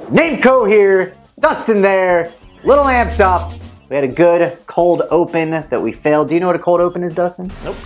Nameco here, Dustin there, little amped up. We had a good cold open that we failed. Do you know what a cold open is, Dustin? Nope.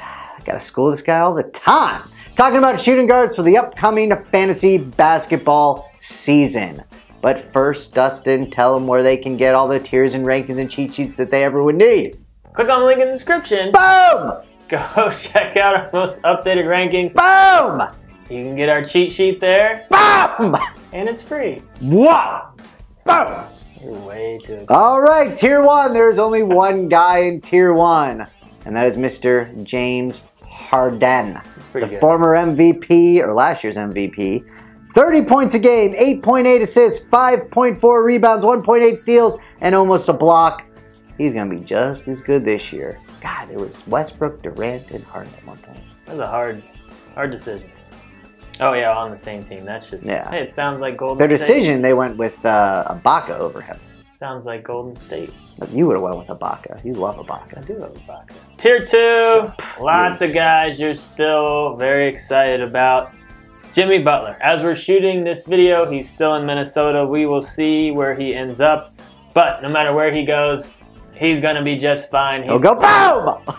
I gotta school this guy all the time. Talking about shooting guards for the upcoming fantasy basketball season. But first, Dustin, tell them where they can get all the tiers and rankings and cheat sheets that they ever would need. Click on the link in the description. Boom! Go check out our most updated rankings. Boom! You can get our cheat sheet there. Boom! And it's free. What? Boom! You're way too excited. All right, Tier 1. There's only one guy in Tier 1, and that is Mr. James Harden, the good. former MVP, or last year's MVP. 30 points a game, 8.8 assists, 5.4 rebounds, 1.8 steals, and almost a block. He's going to be just as good this year. God, it was Westbrook, Durant, and Harden at one point. That was a hard decision. Oh yeah, on the same team. That's just, yeah. Hey, it sounds like Golden Their State. decision, they went with Ibaka over him. Sounds like Golden State. You would have went with Ibaka. You love Ibaka. I do love Ibaka. Tier 2, lots of guys you're still very excited about. Jimmy Butler. As we're shooting this video, he's still in Minnesota. We will see where he ends up. But no matter where he goes, he's going to be just fine. He'll go boom!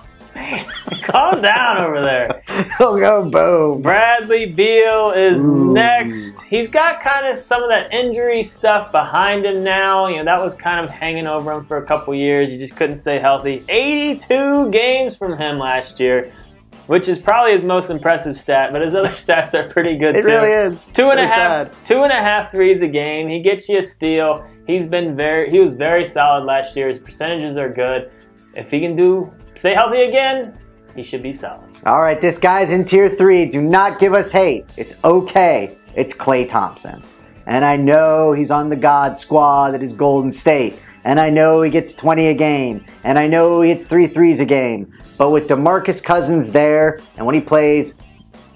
Calm down over there. He'll go boom. Bradley Beal is next. He's got kind of some of that injury stuff behind him now. You know, that was kind of hanging over him for a couple years. He just couldn't stay healthy. 82 games from him last year, which is probably his most impressive stat, but his other stats are pretty good too. It really is. Two and a half threes a game. He gets you a steal. He was very solid last year. His percentages are good. If he can stay healthy again, he should be solid. All right, this guy's in Tier 3. Do not give us hate. It's okay. It's Klay Thompson. And I know he's on the God squad that is Golden State. And I know he gets 20 a game. And I know he hits 3 threes a game. But with DeMarcus Cousins there, and when he plays,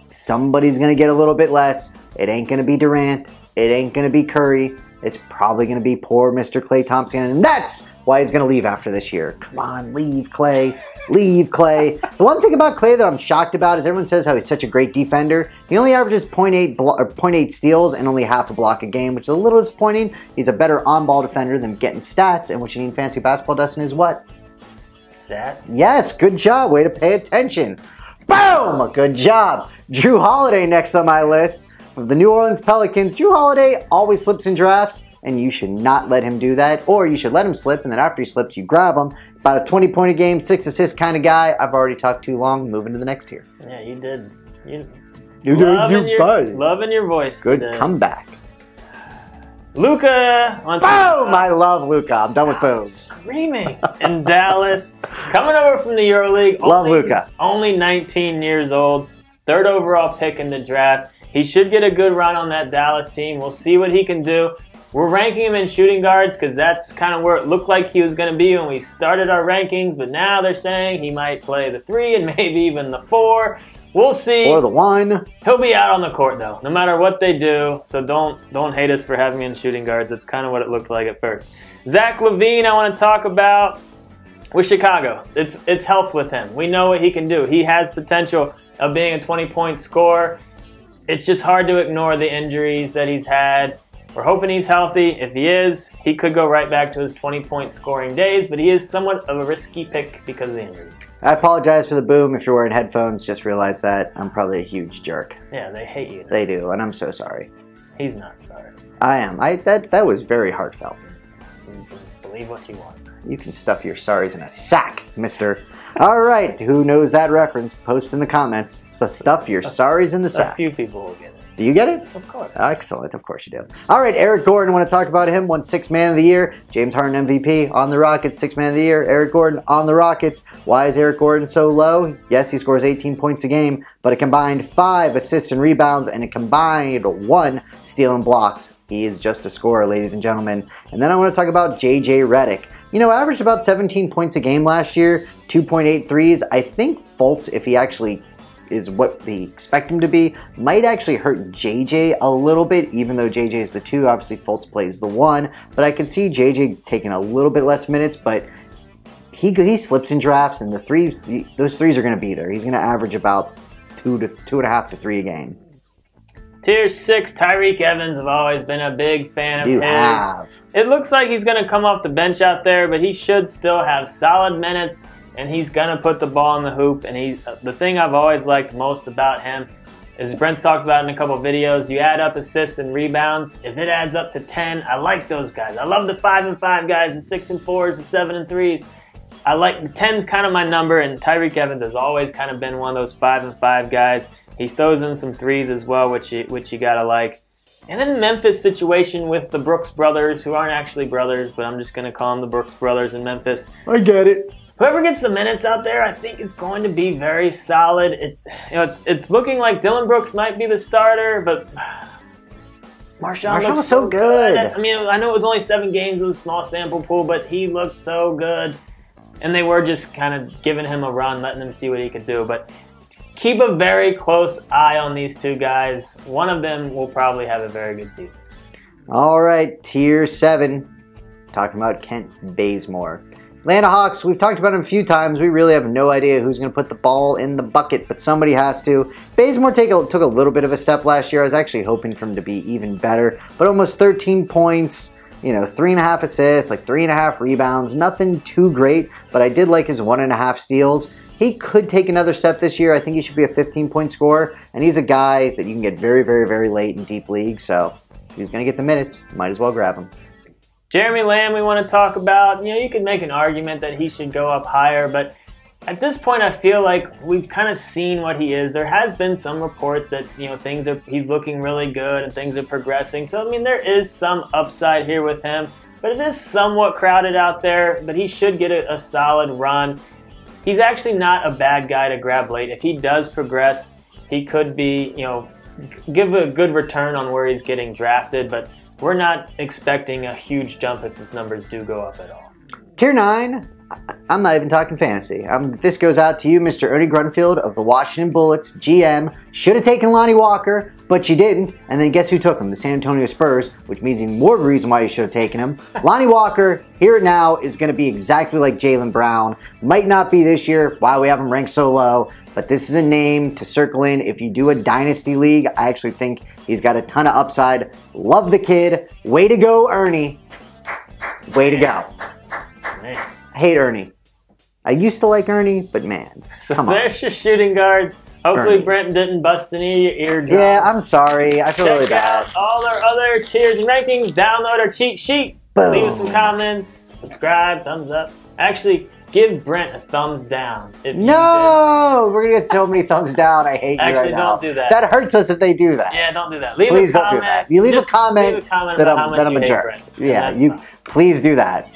somebody's going to get a little bit less. It ain't going to be Durant. It ain't going to be Curry. It's probably going to be poor Mr. Klay Thompson. And that's why he's going to leave after this year. Come on, leave Klay. Leave Klay. The one thing about Klay that I'm shocked about is everyone says how he's such a great defender. He only averages 0.8 steals and only half a block a game, which is a little disappointing. He's a better on-ball defender than getting stats. And what you need in fantasy basketball, Dustin, is what? Stats? Yes, good job. Way to pay attention. Boom! Good job. Drew Holiday next on my list. Of the New Orleans Pelicans, Drew Holiday always slips in drafts, and you should not let him do that, or you should let him slip, and then after he slips, you grab him. About a 20-point-a-game, 6-assist kind of guy. I've already talked too long. Moving to the next tier. Yeah, you did. Loving your voice Good today. comeback. Luka. Boom! I love Luka. I'm done with boom. Screaming in Dallas. Coming over from the EuroLeague. Love Luka. Only 19 years old. 3rd overall pick in the draft. He should get a good run on that Dallas team. We'll see what he can do. We're ranking him in shooting guards because that's kind of where it looked like he was going to be when we started our rankings. But now they're saying he might play the 3 and maybe even the 4. We'll see. Or the 1. He'll be out on the court though, no matter what they do. So don't hate us for having him in shooting guards. That's kind of what it looked like at first. Zach LaVine, I want to talk about with Chicago. It's health with him. We know what he can do. He has potential of being a 20-point scorer. It's just hard to ignore the injuries that he's had. We're hoping he's healthy. If he is, he could go right back to his 20-point scoring days, but he is somewhat of a risky pick because of the injuries. I apologize for the boom. If you're wearing headphones, just realize that I'm probably a huge jerk. Yeah, they hate you. They do, and I'm so sorry. He's not sorry. I am. That was very heartfelt. You can believe what you want. You can stuff your sorries in a sack, mister. All right, who knows that reference? Post in the comments. So stuff your sorries in the sack. A few people will get it. Do you get it? Of course. Excellent. Of course you do. All right, Eric Gordon. I want to talk about him. Won 6th Man of the Year. James Harden MVP on the Rockets. 6th Man of the Year. Eric Gordon on the Rockets. Why is Eric Gordon so low? Yes, he scores 18 points a game, but a combined 5 assists and rebounds and a combined 1 steal and blocks. He is just a scorer, ladies and gentlemen. And then I want to talk about J.J. Redick. You know, averaged about 17 points a game last year, 2.8 threes. I think Fultz, if he actually is what they expect him to be, might actually hurt JJ a little bit, even though JJ is the 2. Obviously, Fultz plays the 1. But I can see JJ taking a little bit less minutes, but he slips in drafts, and those threes are going to be there. He's going to average about 2.5 to 3 a game. Tier 6, Tyreke Evans. I've always been a big fan of You his. have. It looks like he's going to come off the bench out there, but he should still have solid minutes, and he's going to put the ball in the hoop. And the thing I've always liked most about him is Brent's talked about in a couple of videos, you add up assists and rebounds. If it adds up to 10, I like those guys. I love the 5 and 5 guys, the 6 and 4s, the 7 and 3s. I like the 10's kind of my number, and Tyreke Evans has always kind of been one of those 5 and 5 guys. He throws in some 3s as well, which you gotta like. And then Memphis situation with the Brooks brothers, who aren't actually brothers, but I'm just gonna call them the Brooks brothers in Memphis. I get it. Whoever gets the minutes out there, I think is going to be very solid. It's looking like Dylan Brooks might be the starter, but Marshawn looks so good. I mean, I know it was only 7 games, it was a small sample pool, but he looked so good. And they were just kind of giving him a run, letting him see what he could do. But keep a very close eye on these two guys. One of them will probably have a very good season. All right, Tier 7. Talking about Kent Bazemore. Atlanta Hawks, we've talked about him a few times. We really have no idea who's going to put the ball in the bucket, but somebody has to. Bazemore took a little bit of a step last year. I was actually hoping for him to be even better, but almost 13 points, 3.5 assists, like 3.5 rebounds. Nothing too great, but I did like his 1.5 steals. He could take another step this year. I think he should be a 15-point scorer, and he's a guy that you can get very, very, very late in deep leagues, so if he's going to get the minutes, might as well grab him. Jeremy Lamb we want to talk about. You could make an argument that he should go up higher, but at this point I feel like we've kind of seen what he is. There has been some reports that he's looking really good and things are progressing. So I mean there is some upside here with him, but it is somewhat crowded out there, but he should get a solid run. He's actually not a bad guy to grab late. If he does progress, he could be, give a good return on where he's getting drafted, but we're not expecting a huge jump if his numbers do go up at all. Tier 9, I'm not even talking fantasy. This goes out to you, Mr. Ernie Grunfeld of the Washington Bullets, GM. Should have taken Lonny Walker, but you didn't. And then guess who took him? The San Antonio Spurs, which means even more of a reason why you should have taken him. Lonny Walker, here and now, is going to be exactly like Jaylen Brown. Might not be this year. Why we have him ranked so low. But this is a name to circle in. If you do a dynasty league, I actually think he's got a ton of upside. Love the kid. Way to go, Ernie. Way to go. Man. I hate Ernie. I used to like Ernie, but man, so come on. There's your shooting guards. Hopefully Ernie. Brent didn't bust any of your eardrums. Yeah, I'm sorry. I feel really bad. Check out all our other tiers and rankings. Download our cheat sheet. Boom. Leave us some comments. Subscribe. Thumbs up. Actually, give Brent a thumbs down. No! We're going to get so many thumbs down. I hate you right now. Actually, don't do that. That hurts us if they do that. Yeah, don't do that. Leave Please a don't comment. do that. You leave a comment about how much that I'm you a hate jerk. Brent. Yeah, please do that.